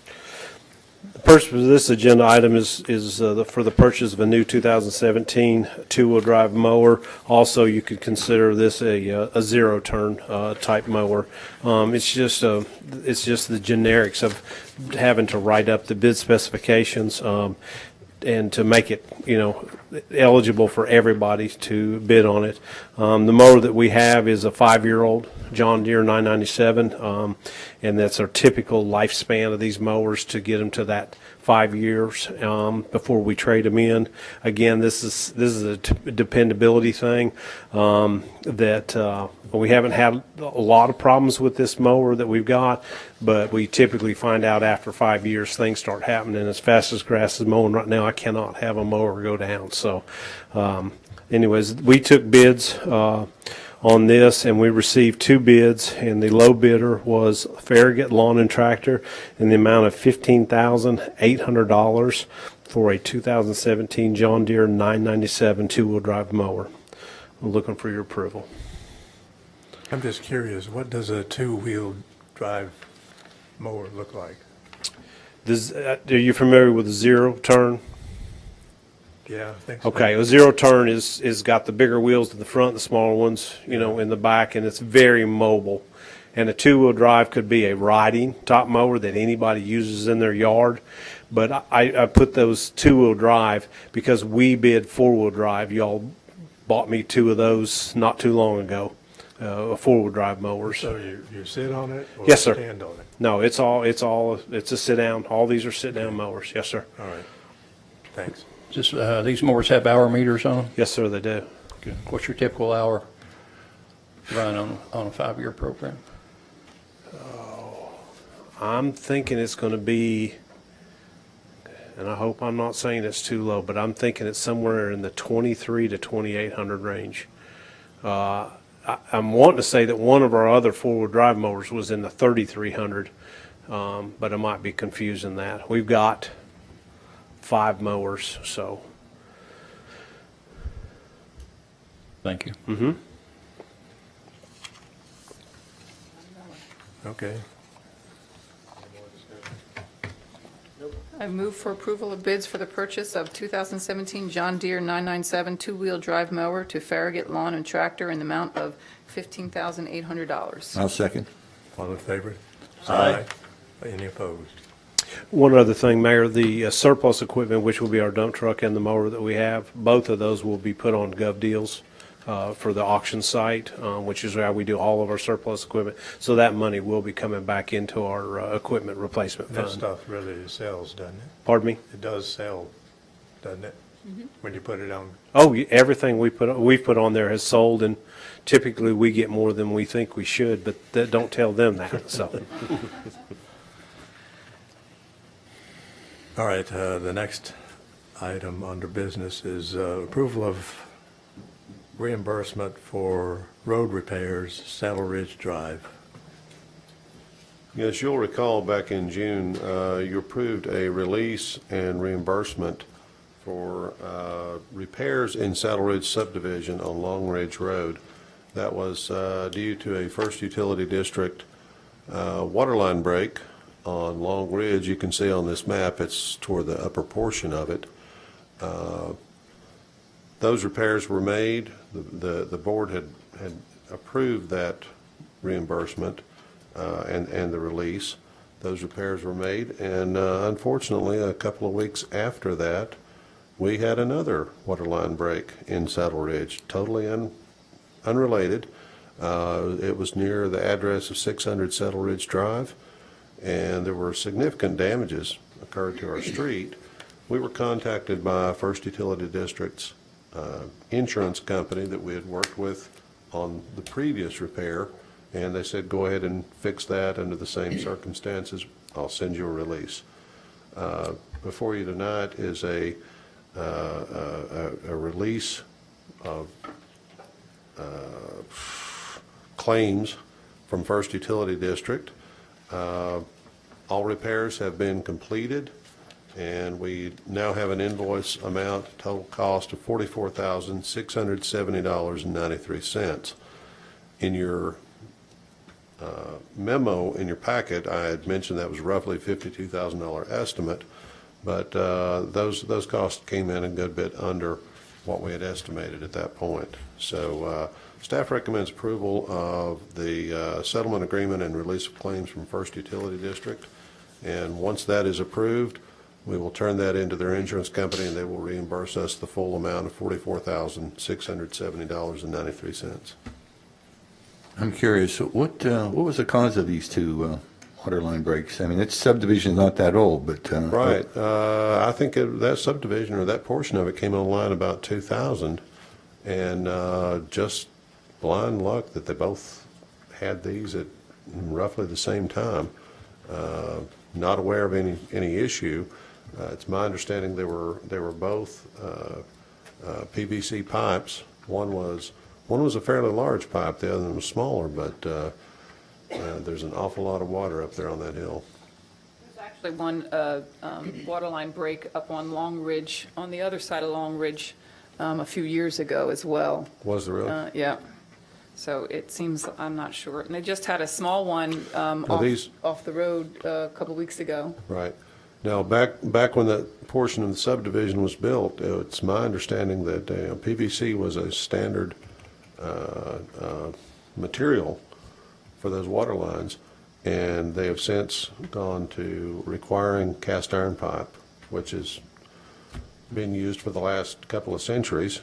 The purpose of this agenda item is for the purchase of a new 2017 two-wheel drive mower. Also, you could consider this a zero-turn type mower. It's just the generics of having to write up the bid specifications. and to make it, eligible for everybody to bid on it. The mower that we have is a 5-year-old John Deere 997, and that's our typical lifespan of these mowers to get them to that 5 years before we trade them in. Again, this is a dependability thing that we haven't had a lot of problems with this mower that we've got, but we typically find out after 5 years things start happening. As fast as grass is mowing right now, I cannot have a mower go down. So anyways, we took bids on this, and we received 2 bids, and the low bidder was Farragut Lawn and Tractor in the amount of $15,800 for a 2017 John Deere 997 two-wheel drive mower. I'm looking for your approval. I'm just curious, what does a two-wheel drive mower look like? Are you familiar with a zero turn? Yeah, I think so. Okay, a zero turn is got the bigger wheels in the front, the smaller ones, in the back, and it's very mobile. And a two-wheel drive could be a riding top mower that anybody uses in their yard. But I put those two-wheel drive because we bid four-wheel drive. Y'all bought me 2 of those not too long ago, four-wheel drive mowers. So you sit on it or yes, sir. Stand on it? No, it's a sit-down. All these are sit-down mowers. Yes, sir. All right. Thanks. Just, these mowers have hour meters on them? Yes, sir, they do. Good. What's your typical hour run on a 5-year program? I'm thinking it's going to be, and I hope I'm not saying it's too low, but I'm thinking it's somewhere in the 23 to 2,800 range. I'm wanting to say that one of our other four-wheel drive mowers was in the 3,300, but I might be confusing that. We've got 5 mowers, so. Thank you. Mm-hmm. Okay. I move for approval of bids for the purchase of 2017 John Deere 997 two-wheel drive mower to Farragut Lawn and Tractor in the amount of $15,800. I'll second. All in favor? Aye. Any opposed? One other thing, Mayor, the surplus equipment, which will be our dump truck and the mower that we have, both of those will be put on Gov Deals for the auction site, which is how we do all of our surplus equipment. So that money will be coming back into our equipment replacement That fund. stuff really sells, doesn't it? Pardon me? It does sell, doesn't it? When you put it on. Oh, everything we've put on there has sold, and typically we get more than we think we should, but don't tell them that. So. All right, the next item under business is approval of reimbursement for road repairs, Saddle Ridge Drive. Yes, you'll recall back in June, you approved a release and reimbursement for repairs in Saddle Ridge subdivision on Long Ridge Road. That was due to a First Utility District waterline break on Long Ridge. You can see on this map, it's toward the upper portion of it. Those repairs were made. The board had approved that reimbursement and the release. Those repairs were made, and unfortunately, a couple of weeks after that, we had another waterline break in Saddle Ridge, totally unrelated. It was near the address of 600 Saddle Ridge Drive, and there were significant damages occurred to our street. We were contacted by First Utility District's insurance company that we had worked with on the previous repair, and they said, go ahead and fix that under the same circumstances. I'll send you a release. Before you tonight is a release of claims from First Utility District. All repairs have been completed, and we now have an invoice amount, total cost of $44,670.93. In your memo in your packet, I had mentioned that was roughly $52,000 estimate, but those costs came in a good bit under what we had estimated at that point. So staff recommends approval of the settlement agreement and release of claims from First Utility District. And once that is approved, We will turn that into their insurance company, and they will reimburse us the full amount of $44,670.93. I'm curious, what was the cause of these two water line breaks? I mean, its subdivision is not that old, but... Right. I think that subdivision or that portion of it came online about 2000, and just blind luck that they both had these at roughly the same time. Not aware of any issue. It's my understanding they were both PVC pipes. One was a fairly large pipe, the other one was smaller, but there's an awful lot of water up there on that hill. There's actually one water line break up on Long Ridge, on the other side of Long Ridge, a few years ago as well. Was there really? Yeah. So it seems, I'm not sure. And they just had a small one off the road a couple weeks ago. Right. Now, back when that portion of the subdivision was built, it's my understanding that PVC was a standard material for those water lines, and they have since gone to requiring cast iron pipe, which has been used for the last couple of centuries.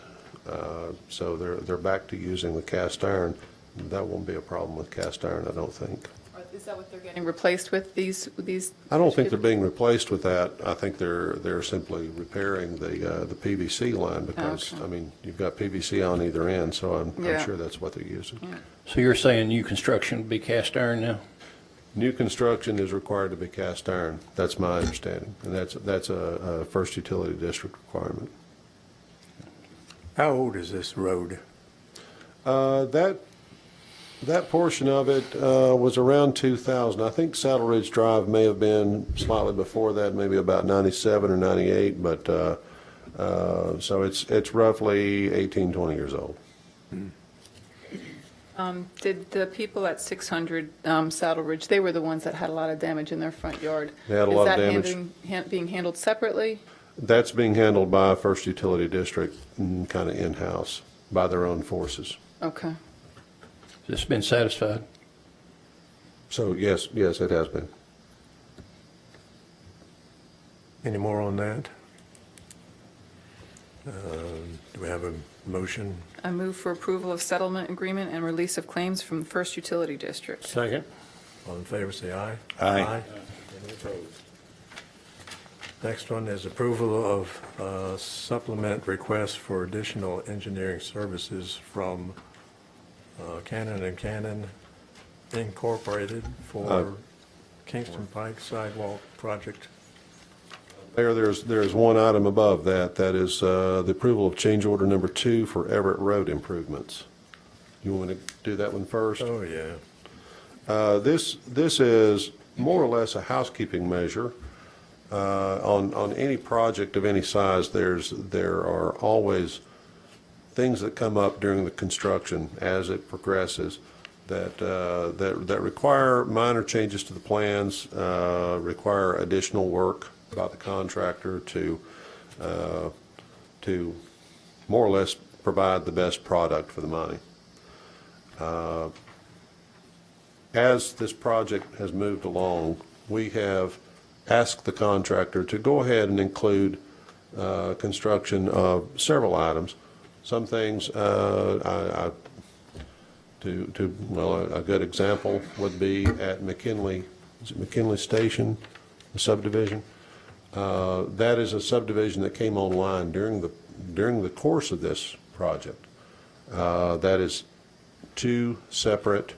So they're back to using the cast iron. That won't be a problem with cast iron, I don't think. Is that what they're getting replaced with, these? I don't think they're being replaced with that. I think they're simply repairing the PVC line because, Okay. I mean, you've got PVC on either end, so I'm Yeah. sure that's what they're using. Yeah. So you're saying new construction would be cast iron now? New construction is required to be cast iron. That's my understanding, and that's a first utility district requirement. How old is this road? That portion of it was around 2000. I think Saddle Ridge Drive may have been slightly before that, maybe about 97 or 98, but so it's roughly 18, 20 years old. Did the people at 600 Saddle Ridge, they were the ones that had a lot of damage in their front yard? They had a lot of damage. Is that being handled separately? That's being handled by a first utility district, kind of in-house, by their own forces. Okay. Has this been satisfied? So yes, it has been. Any more on that? Do we have a motion? I move for approval of settlement agreement and release of claims from the First Utility District. Second. All in favor, say aye. Aye. Any opposed? Next one is approval of supplement request for additional engineering services from Cannon and Cannon Incorporated for Kingston Pike Sidewalk Project. There's one item above that. That is the approval of change order number 2 for Everett Road improvements. You want to do that one first? Oh, yeah. This is more or less a housekeeping measure. On any project of any size, there are always things that come up during the construction as it progresses that require minor changes to the plans, require additional work by the contractor to more or less provide the best product for the money. As this project has moved along, we have asked the contractor to go ahead and include construction of several items. Some things, a good example would be at McKinley, is it McKinley Station, the subdivision? That is a subdivision that came online during the course of this project. That is 2 separate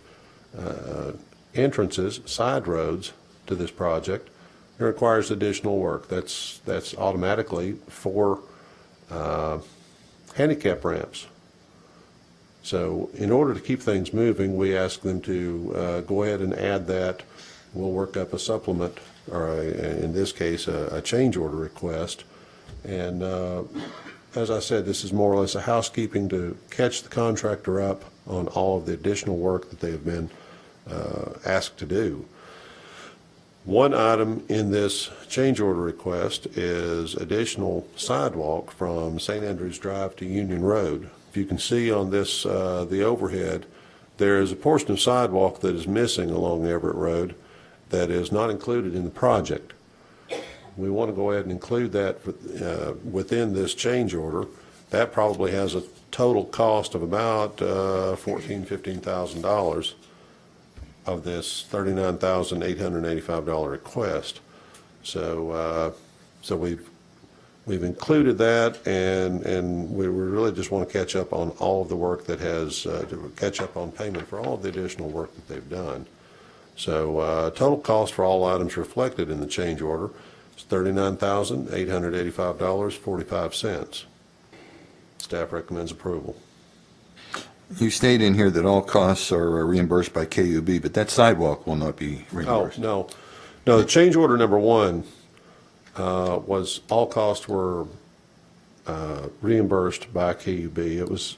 entrances, side roads to this project. It requires additional work. That's automatically 4 handicap ramps. So in order to keep things moving, we ask them to go ahead and add that. We'll work up a supplement, or in this case, a change order request. And as I said, this is more or less a housekeeping to catch the contractor up on all of the additional work that they have been asked to do. One item in this change order request is additional sidewalk from St. Andrews Drive to Union Road. If you can see on this, the overhead, there is a portion of sidewalk that is missing along Everett Road that is not included in the project. we want to go ahead and include that within this change order. That probably has a total cost of about $14,000-15,000 of this $39,885 request. So we've included that, and we really just want to catch up on all of the work that has to catch up on payment for all of the additional work that they've done. So total cost for all items reflected in the change order is $39,885.45. Staff recommends approval. You state in here that all costs are reimbursed by KUB, but that sidewalk will not be reimbursed. Oh, no. The change order number one was all costs were reimbursed by KUB. It was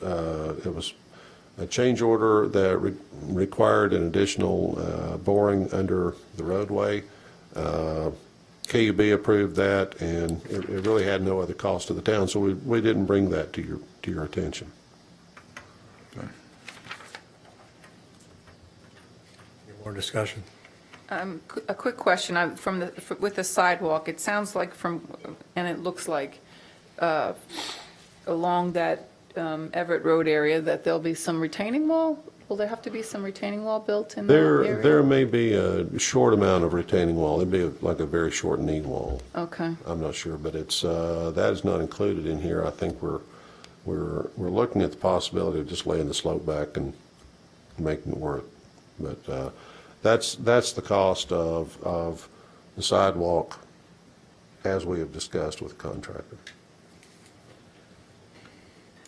a change order that required an additional boring under the roadway. KUB approved that, and it really had no other cost to the town, so we didn't bring that to your attention. Okay. Any more discussion? A quick question with the sidewalk. It sounds like and it looks like along that Everett Road area that there'll be some retaining wall. Will there have to be some retaining wall built in that area? There may be a short amount of retaining wall. It'd be like a very short knee wall. Okay. I'm not sure, but it's that is not included in here. I think we're looking at the possibility of just laying the slope back and making it work. But that's the cost of the sidewalk as we have discussed with the contractor.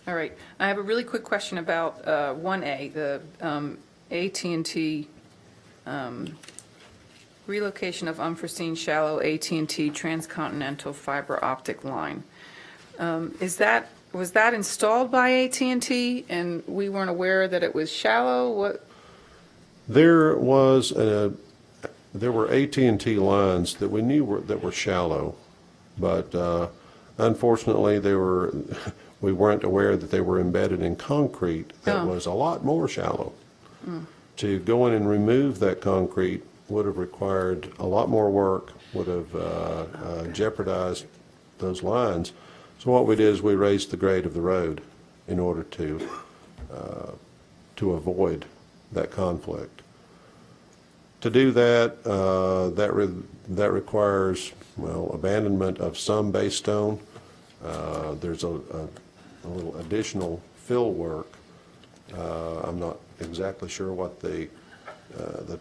All right. I have a really quick question about 1A, the AT&T relocation of unforeseen shallow AT&T transcontinental fiber optic line. Was that installed by AT&T and we weren't aware that it was shallow? What? There were AT&T lines that we knew that were shallow, but unfortunately we weren't aware that they were embedded in concrete that was a lot more shallow. To go in and remove that concrete would have required a lot more work, would have jeopardized those lines. So what we did is we raised the grade of the road in order to avoid that conflict. To do that, that requires, well, abandonment of some base stone. There's a little additional fill work. I'm not exactly sure what the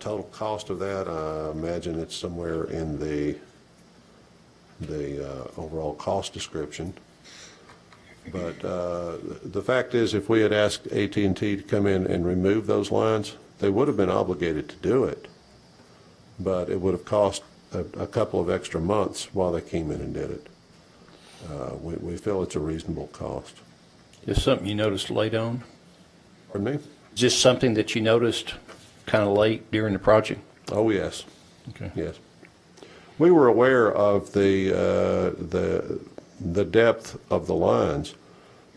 total cost of that. I imagine it's somewhere in the overall cost description. But the fact is, if we had asked AT&T to come in and remove those lines, they would have been obligated to do it. But it would have cost a couple of extra months while they came in and did it. We feel it's a reasonable cost. Is something you noticed late on? Pardon me? Is this something that you noticed kind of late during the project? Oh, yes. Okay. Yes. We were aware of the depth of the lines,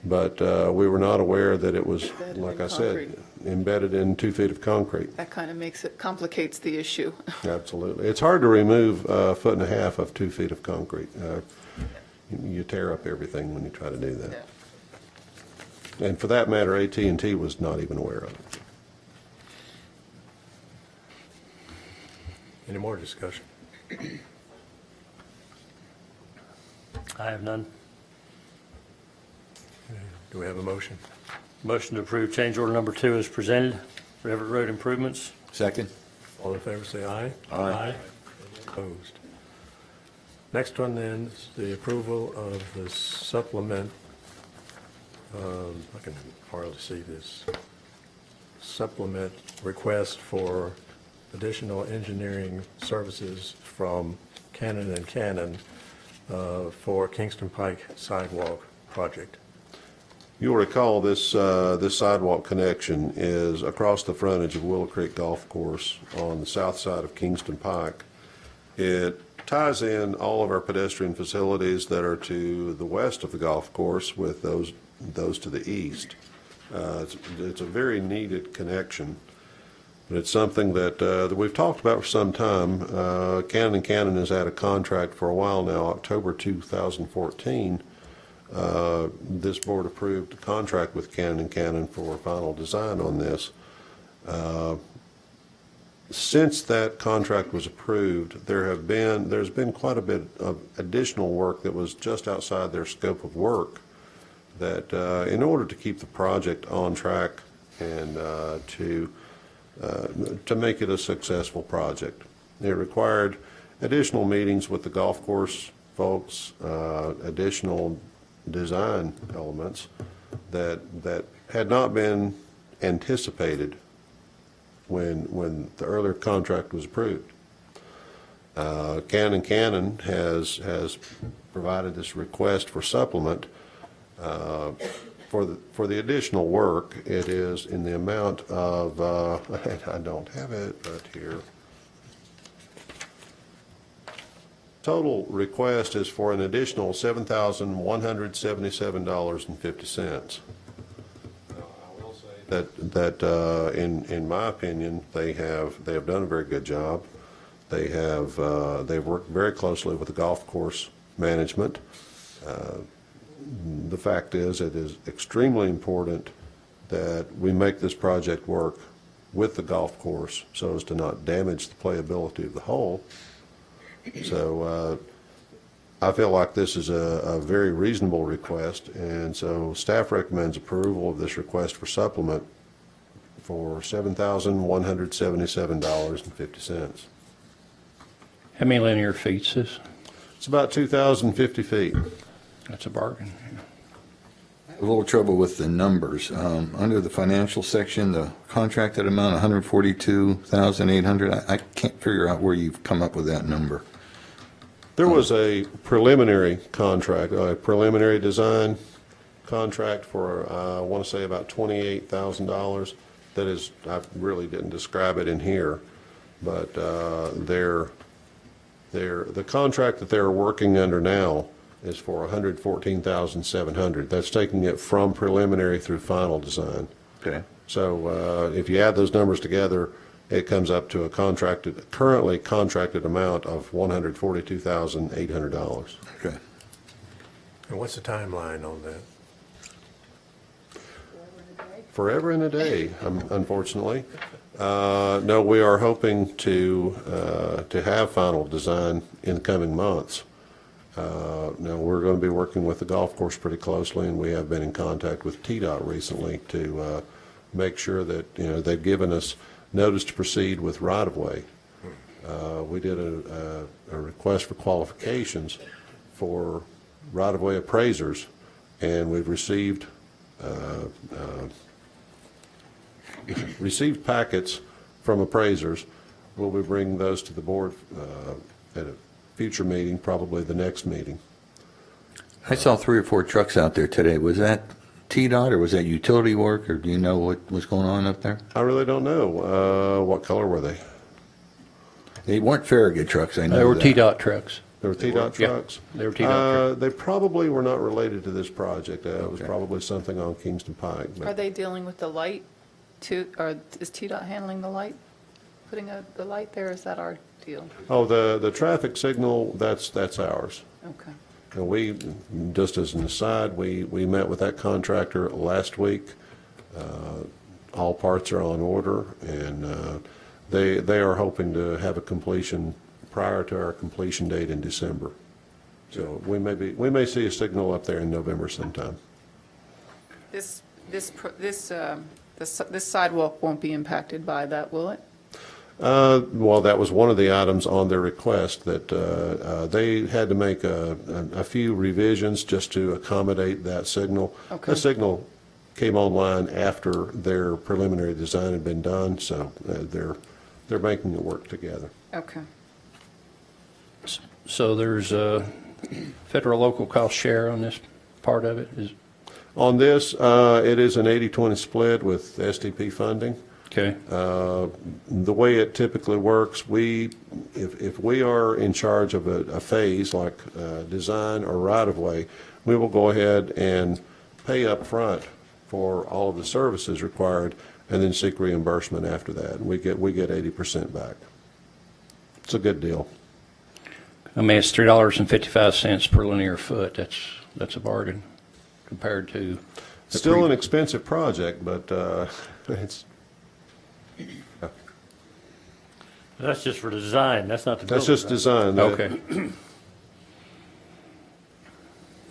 but we were not aware that it was, like I said, embedded in 2 feet of concrete. That kind of complicates the issue. Absolutely. It's hard to remove 1.5 feet of 2 feet of concrete. You tear up everything when you try to do that. Yeah. And for that matter, AT&T was not even aware of it. Any more discussion? I have none. Do we have a motion? Motion to approve change order number 2 is presented for Everett Road improvements. Second. All in favor, say aye. Aye. Opposed. Next one then is the approval of the supplement. I can hardly see this. Supplement request for additional engineering services from Cannon and Cannon for Kingston Pike sidewalk project. You'll recall this sidewalk connection is across the frontage of Willow Creek Golf Course on the south side of Kingston Pike. It ties in all of our pedestrian facilities that are to the west of the golf course with those to the east. It's a very needed connection. But it's something that we've talked about for some time. Cannon & Cannon has had a contract for a while now. October 2014, this board approved a contract with Cannon & Cannon for final design on this. Since that contract was approved, there's been quite a bit of additional work that was just outside their scope of work that in order to keep the project on track and to make it a successful project. It required additional meetings with the golf course folks, additional design elements that had not been anticipated when the earlier contract was approved. Cannon & Cannon has provided this request for supplement for the additional work. It is in the amount of, I don't have it, but here. Total request is for an additional $7,177.50. That in my opinion, they have done a very good job. They've worked very closely with the golf course management. The fact is, it is extremely important that we make this project work with the golf course so as to not damage the playability of the hole. So I feel like this is a very reasonable request, and so staff recommends approval of this request for supplement for $7,177.50. How many linear feet is this? It's about 2,050 feet. That's a bargain. I have a little trouble with the numbers. Under the financial section, the contracted amount, $142,800. I can't figure out where you've come up with that number. There was a preliminary contract, a preliminary design contract for, I want to say about $28,000. That is, I really didn't describe it in here, but the contract that they're working under now is for $114,700. That's taking it from preliminary through final design. Okay. So if you add those numbers together, it comes up to a currently contracted amount of $142,800. Okay. And what's the timeline on that? Forever and a day, unfortunately. No, we are hoping to have final design in the coming months. Now, we're going to be working with the golf course pretty closely, and we have been in contact with TDOT recently to make sure that, they've given us notice to proceed with right-of-way. We did a request for qualifications for right-of-way appraisers, and we've received packets from appraisers. We'll be bringing those to the board at a future meeting, probably the next meeting. I saw 3 or 4 trucks out there today. Was that TDOT or was that utility work, or do you know what was going on up there? I really don't know. What color were they? They weren't Farragut trucks, I know. They were that. TDOT trucks. They were TDOT trucks? Yeah, they were TDOT trucks. They probably were not related to this project. It was probably something on Kingston Pike. Are they dealing with the light too, or is TDOT handling the light? Putting the light there, is that our deal? Oh, the traffic signal, that's ours. Okay. And we, just as an aside, we met with that contractor last week. All parts are on order, and they are hoping to have a completion prior to our completion date in December. So we may see a signal up there in November sometime. This sidewalk won't be impacted by that, will it? Well, that was one of the items on their request, that they had to make a few revisions just to accommodate that signal. Okay. That signal came online after their preliminary design had been done, so they're making it work together. Okay. So there's a federal local cost share on this part of it? On this, it is an 80-20 split with STP funding. Okay. The way it typically works, if we are in charge of a phase like design or right-of-way, we will go ahead and pay up front for all of the services required, and then seek reimbursement after that. And we get 80% back. It's a good deal. I mean, it's $3.55 per linear foot. That's a bargain compared to the Still an expensive project, but it's. That's just for design, that's not the That's building. just design. Okay.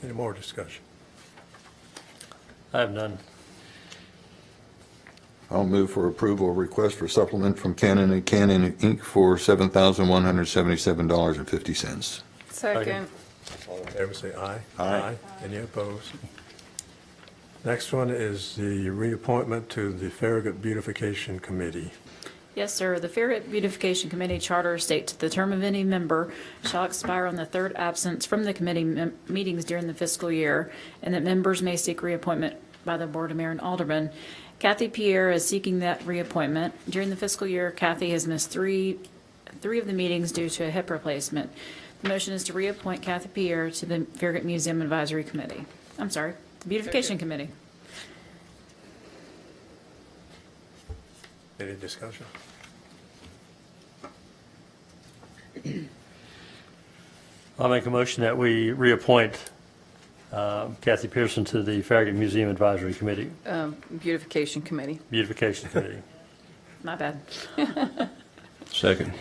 Any more discussion? I have none. I'll move for approval of request for supplement from Canon and Canon Inc. for $7,177.50. Second. All in favor, say aye. Aye. Any opposed? Next one is the reappointment to the Farragut Beautification Committee. Yes, sir. The Farragut Beautification Committee charter states the term of any member shall expire on the third absence from the committee meetings during the fiscal year, and that members may seek reappointment by the Board of Mayor and Aldermen. Kathy Pierre is seeking that reappointment. During the fiscal year, Kathy has missed three of the meetings due to a hip replacement. The motion is to reappoint Kathy Pierre to the Farragut Museum Advisory Committee. I'm sorry, the Beautification Committee. Any discussion? I'll make a motion that we reappoint Kathy Pearson to the Farragut Museum Advisory Committee, Beautification Committee. Beautification Committee. My bad. Second.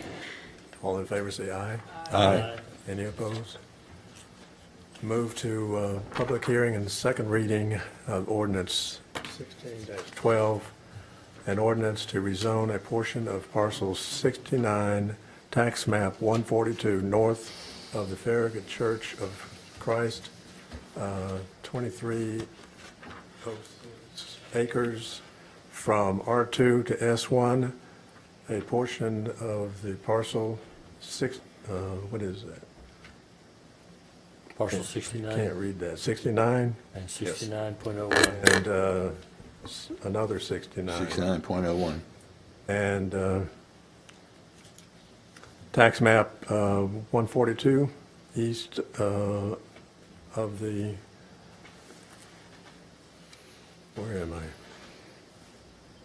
All in favor, say aye. Aye. Any opposed? Move to public hearing and second reading of ordinance 16-12, an ordinance to rezone a portion of parcel 69, tax map 142, north of the Farragut Church of Christ, 23 acres from R2 to S1, a portion of the parcel what is that? Parcel 69. Can't read that. 69 And 69.01. and another 69. 69.01. And tax map 142, east of the, where am I?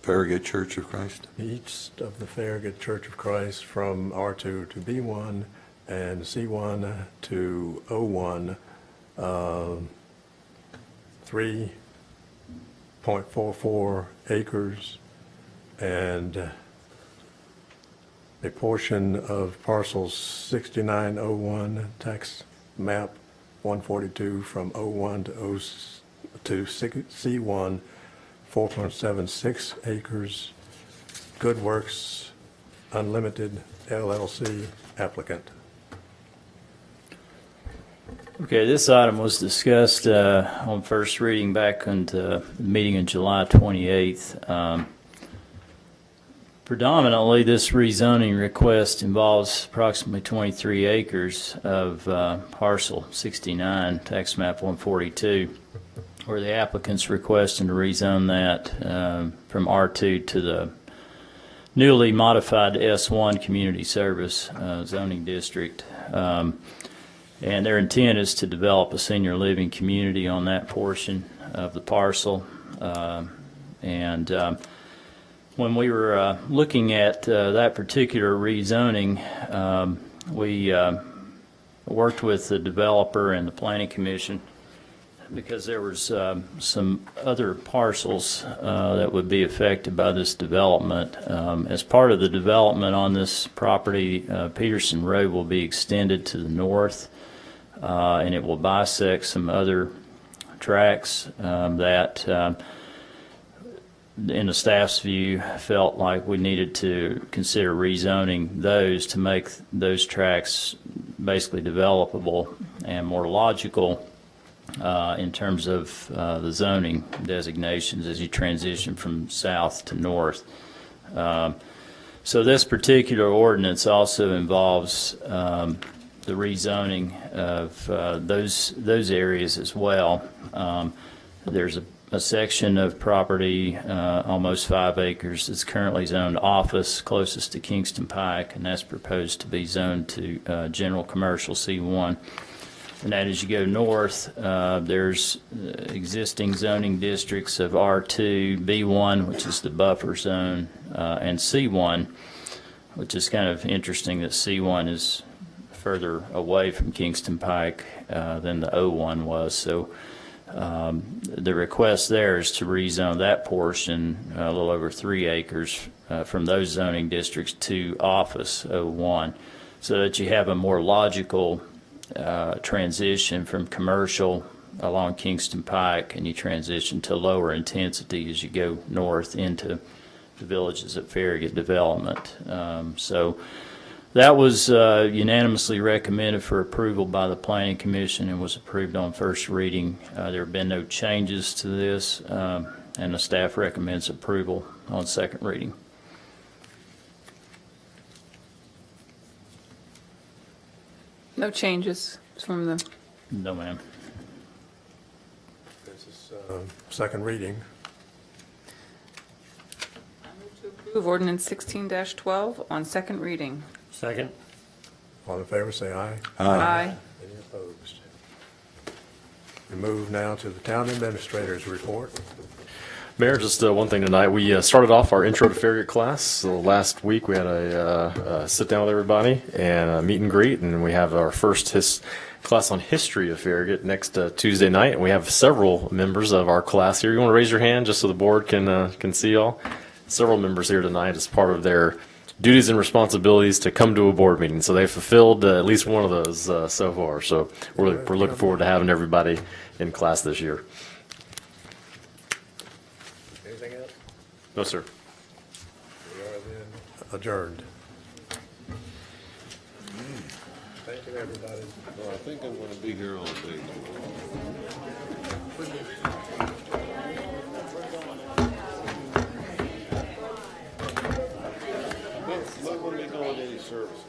Farragut Church of Christ. East of the Farragut Church of Christ from R2 to B1 and C1 to O1, 3.44 acres, and a portion of parcels 6901, tax map 142 from O1 to C1, 4.76 acres, Good Works Unlimited LLC applicant. Okay, this item was discussed on first reading back on the meeting on July 28th. Predominantly, this rezoning request involves approximately 23 acres of parcel 69, tax map 142, where the applicant's requesting to rezone that from R2 to the newly modified S1 Community Service zoning district. And their intent is to develop a senior living community on that portion of the parcel. When we were looking at that particular rezoning, we worked with the developer and the Planning Commission because there was some other parcels that would be affected by this development. As part of the development on this property, Peterson Road will be extended to the north, and it will bisect some other tracks that, in the staff's view, felt like we needed to consider rezoning those to make those tracks basically developable and more logical in terms of the zoning designations as you transition from south to north. So this particular ordinance also involves the rezoning of those areas as well. There's a section of property, almost 5 acres, that's currently zoned office closest to Kingston Pike, and that's proposed to be zoned to general commercial C1. And that as you go north, there's existing zoning districts of R2, B1, which is the buffer zone, and C1, which is kind of interesting that C1 is further away from Kingston Pike than the O1 was. So the request there is to rezone that portion, a little over 3 acres, from those zoning districts to office O1, so that you have a more logical transition from commercial along Kingston Pike, and you transition to lower intensity as you go north into the villages at Farragut development. So that was unanimously recommended for approval by the Planning Commission and was approved on first reading. There have been no changes to this, and the staff recommends approval on second reading. No changes from the, No, ma'am. This is second reading. to approve ordinance 16-12 on second reading. Second. All in favor, say aye. Aye. Any opposed? We move now to the town administrator's report. Mayor, just one thing tonight. We started off our Intro to Farragut class. So last week we had a sit down with everybody and a meet and greet, and we have our first class on history of Farragut next Tuesday night. And we have several members of our class here. You want to raise your hand just so the board can see y'all? Several members here tonight as part of their duties and responsibilities to come to a board meeting. So they've fulfilled at least one of those so far. So we're looking forward to having everybody in class this year. Anything else? No, sir. We are then adjourned. Thank you, everybody. Well, I think I'm going to be here all day. I'm not going to be going to any services.